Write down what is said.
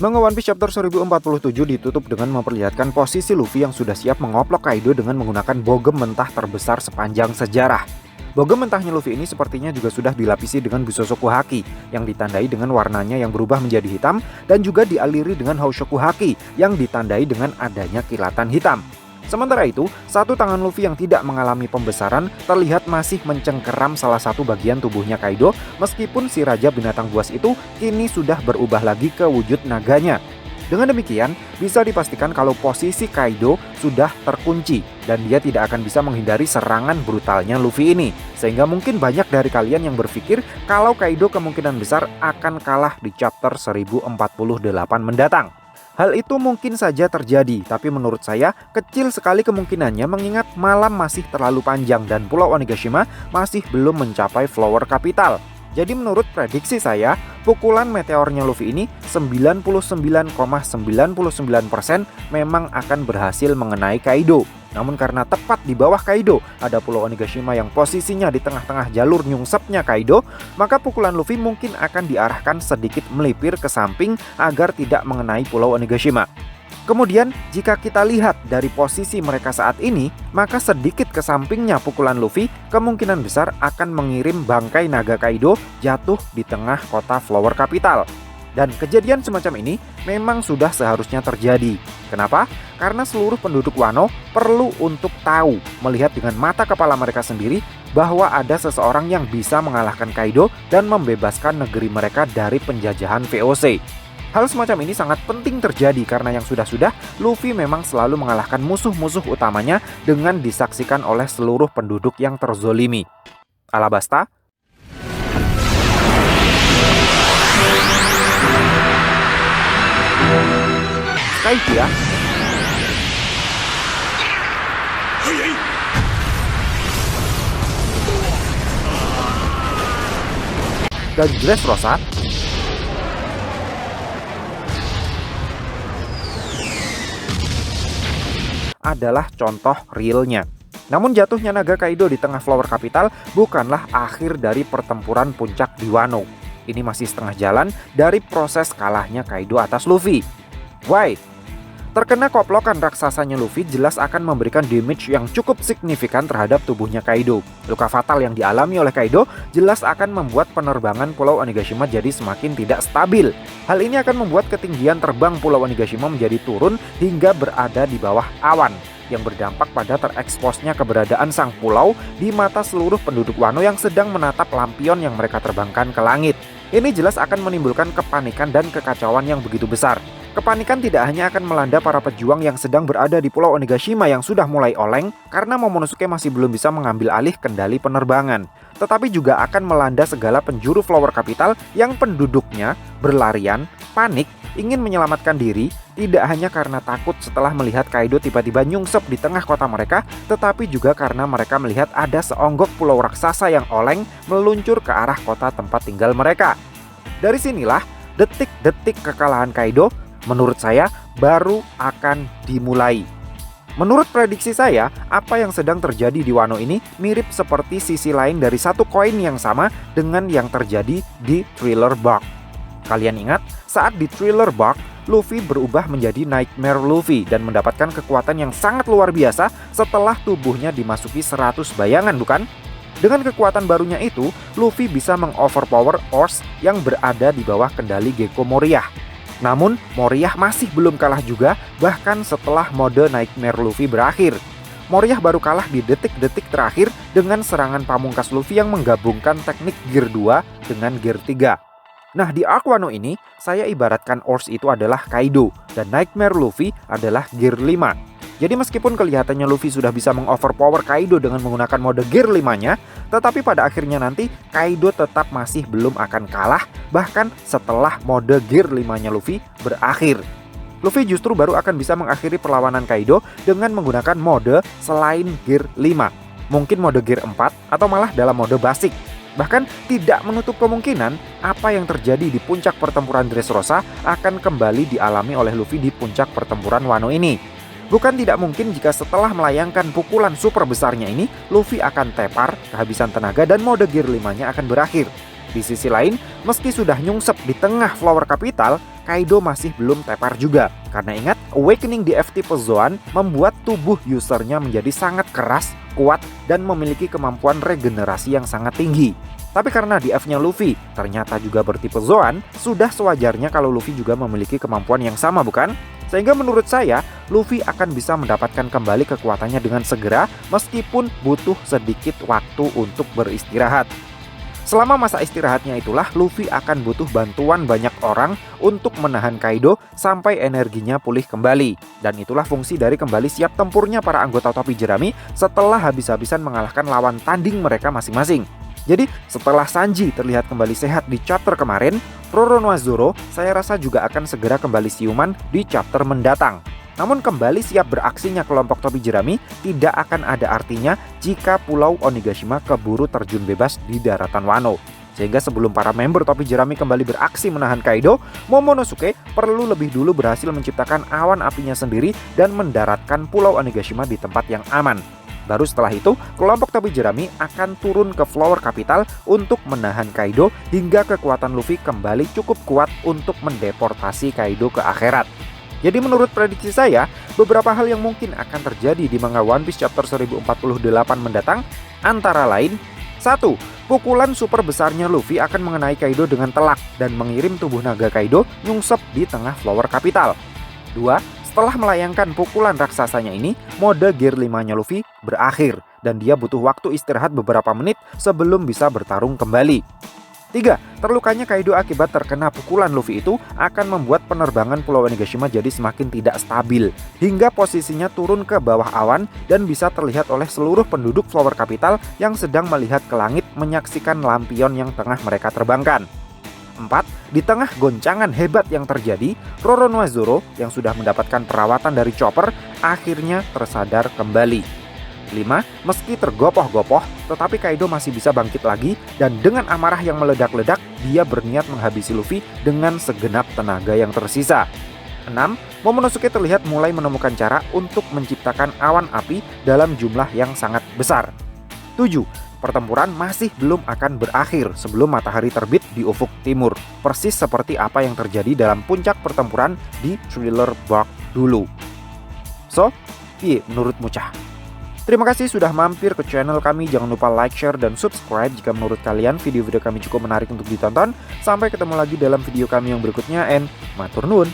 Manga One Piece Chapter 1047 ditutup dengan memperlihatkan posisi Luffy yang sudah siap mengoplok Kaido dengan menggunakan bogem mentah terbesar sepanjang sejarah. Bogem mentahnya Luffy ini sepertinya juga sudah dilapisi dengan Bushoku Haki yang ditandai dengan warnanya yang berubah menjadi hitam dan juga dialiri dengan Houshoku Haki yang ditandai dengan adanya kilatan hitam. Sementara itu, satu tangan Luffy yang tidak mengalami pembesaran terlihat masih mencengkeram salah satu bagian tubuhnya Kaido, meskipun si Raja Binatang Buas itu kini sudah berubah lagi ke wujud naganya. Dengan demikian, bisa dipastikan kalau posisi Kaido sudah terkunci dan dia tidak akan bisa menghindari serangan brutalnya Luffy ini. Sehingga mungkin banyak dari kalian yang berpikir kalau Kaido kemungkinan besar akan kalah di chapter 1048 mendatang. Hal itu mungkin saja terjadi, tapi menurut saya kecil sekali kemungkinannya mengingat malam masih terlalu panjang dan Pulau Onigashima masih belum mencapai flower capital. Jadi menurut prediksi saya, pukulan meteornya Luffy ini 99,99% memang akan berhasil mengenai Kaido. Namun karena tepat di bawah Kaido ada Pulau Onigashima yang posisinya di tengah-tengah jalur nyungsepnya Kaido, maka pukulan Luffy mungkin akan diarahkan sedikit melipir ke samping agar tidak mengenai Pulau Onigashima. Kemudian jika kita lihat dari posisi mereka saat ini, maka sedikit ke sampingnya pukulan Luffy kemungkinan besar akan mengirim bangkai naga Kaido jatuh di tengah kota Flower Capital. Dan kejadian semacam ini memang sudah seharusnya terjadi. Kenapa? Karena seluruh penduduk Wano perlu untuk tahu, melihat dengan mata kepala mereka sendiri bahwa ada seseorang yang bisa mengalahkan Kaido dan membebaskan negeri mereka dari penjajahan VOC. Hal semacam ini sangat penting terjadi karena yang sudah-sudah Luffy memang selalu mengalahkan musuh-musuh utamanya dengan disaksikan oleh seluruh penduduk yang terzolimi. Alabasta. Skype ya. Dan Dressrosa adalah contoh realnya. Namun jatuhnya naga Kaido di tengah Flower Capital bukanlah akhir dari pertempuran puncak di Wano. Ini masih setengah jalan dari proses kalahnya Kaido atas Luffy. Why? Terkena koplokan raksasanya Luffy jelas akan memberikan damage yang cukup signifikan terhadap tubuhnya Kaido. Luka fatal yang dialami oleh Kaido jelas akan membuat penerbangan Pulau Onigashima jadi semakin tidak stabil. Hal ini akan membuat ketinggian terbang Pulau Onigashima menjadi turun hingga berada di bawah awan, yang berdampak pada tereksposnya keberadaan sang pulau di mata seluruh penduduk Wano yang sedang menatap lampion yang mereka terbangkan ke langit. Ini jelas akan menimbulkan kepanikan dan kekacauan yang begitu besar. Kepanikan tidak hanya akan melanda para pejuang yang sedang berada di Pulau Onigashima yang sudah mulai oleng karena Momonosuke masih belum bisa mengambil alih kendali penerbangan, tetapi juga akan melanda segala penjuru Flower Capital yang penduduknya berlarian, panik, ingin menyelamatkan diri, tidak hanya karena takut setelah melihat Kaido tiba-tiba nyungsep di tengah kota mereka, tetapi juga karena mereka melihat ada seonggok pulau raksasa yang oleng meluncur ke arah kota tempat tinggal mereka. Dari sinilah detik-detik kekalahan Kaido menurut saya baru akan dimulai. Menurut prediksi saya, apa yang sedang terjadi di Wano ini mirip seperti sisi lain dari satu koin yang sama dengan yang terjadi di Thriller Bark. Kalian ingat saat di Thriller Bark, Luffy berubah menjadi Nightmare Luffy dan mendapatkan kekuatan yang sangat luar biasa setelah tubuhnya dimasuki 100 bayangan, bukan? Dengan kekuatan barunya itu, Luffy bisa mengoverpower Ors yang berada di bawah kendali Gecko Moria. Namun, Moria masih belum kalah juga bahkan setelah mode Nightmare Luffy berakhir. Moria baru kalah di detik-detik terakhir dengan serangan pamungkas Luffy yang menggabungkan teknik Gear 2 dengan Gear 3. Nah, di arc Wano ini, saya ibaratkan Ors itu adalah Kaido dan Nightmare Luffy adalah Gear 5. Jadi meskipun kelihatannya Luffy sudah bisa mengoverpower Kaido dengan menggunakan mode Gear 5-nya, tetapi pada akhirnya nanti Kaido tetap masih belum akan kalah bahkan setelah mode Gear 5-nya Luffy berakhir. Luffy justru baru akan bisa mengakhiri perlawanan Kaido dengan menggunakan mode selain Gear 5. Mungkin mode Gear 4 atau malah dalam mode basic. Bahkan tidak menutup kemungkinan apa yang terjadi di puncak pertempuran Dressrosa akan kembali dialami oleh Luffy di puncak pertempuran Wano ini. Bukan tidak mungkin jika setelah melayangkan pukulan super besarnya ini, Luffy akan tepar, kehabisan tenaga dan mode Gear 5-nya akan berakhir. Di sisi lain, meski sudah nyungsep di tengah Flower Capital, Kaido masih belum tepar juga. Karena ingat, awakening di FT Zoan membuat tubuh usernya menjadi sangat keras, kuat, dan memiliki kemampuan regenerasi yang sangat tinggi. Tapi karena di F-nya Luffy ternyata juga bertipe Zoan, sudah sewajarnya kalau Luffy juga memiliki kemampuan yang sama, bukan? Sehingga menurut saya, Luffy akan bisa mendapatkan kembali kekuatannya dengan segera meskipun butuh sedikit waktu untuk beristirahat. Selama masa istirahatnya itulah, Luffy akan butuh bantuan banyak orang untuk menahan Kaido sampai energinya pulih kembali. Dan itulah fungsi dari kembali siap tempurnya para anggota topi jerami setelah habis-habisan mengalahkan lawan tanding mereka masing-masing. Jadi setelah Sanji terlihat kembali sehat di chapter kemarin, Roronoa-Zoro saya rasa juga akan segera kembali siuman di chapter mendatang. Namun kembali siap beraksinya kelompok topi jerami tidak akan ada artinya jika Pulau Onigashima keburu terjun bebas di daratan Wano. Sehingga sebelum para member topi jerami kembali beraksi menahan Kaido, Momonosuke perlu lebih dulu berhasil menciptakan awan apinya sendiri dan mendaratkan Pulau Onigashima di tempat yang aman. Baru setelah itu, kelompok topi jerami akan turun ke Flower Capital untuk menahan Kaido hingga kekuatan Luffy kembali cukup kuat untuk mendeportasi Kaido ke akhirat. Jadi menurut prediksi saya, beberapa hal yang mungkin akan terjadi di manga One Piece chapter 1048 mendatang antara lain: 1. Pukulan super besarnya Luffy akan mengenai Kaido dengan telak dan mengirim tubuh naga Kaido nyungsep di tengah Flower Capital. 2. Setelah melayangkan pukulan raksasanya ini, mode Gear 5-nya Luffy berakhir dan dia butuh waktu istirahat beberapa menit sebelum bisa bertarung kembali. 3. Terlukanya Kaido akibat terkena pukulan Luffy itu akan membuat penerbangan Pulau Onigashima jadi semakin tidak stabil, hingga posisinya turun ke bawah awan dan bisa terlihat oleh seluruh penduduk Flower Capital yang sedang melihat ke langit menyaksikan lampion yang tengah mereka terbangkan. 4. Di tengah goncangan hebat yang terjadi, Roronoa-Zoro yang sudah mendapatkan perawatan dari Chopper akhirnya tersadar kembali. 5. Meski tergopoh-gopoh, tetapi Kaido masih bisa bangkit lagi dan dengan amarah yang meledak-ledak, dia berniat menghabisi Luffy dengan segenap tenaga yang tersisa. 6. Momonosuke terlihat mulai menemukan cara untuk menciptakan awan api dalam jumlah yang sangat besar. 7. Pertempuran masih belum akan berakhir sebelum matahari terbit di ufuk timur, persis seperti apa yang terjadi dalam puncak pertempuran di Thriller Bark dulu. So, menurut Mucah? Terima kasih sudah mampir ke channel kami. Jangan lupa like, share, dan subscribe jika menurut kalian video-video kami cukup menarik untuk ditonton. Sampai ketemu lagi dalam video kami yang berikutnya, and matur nuwun.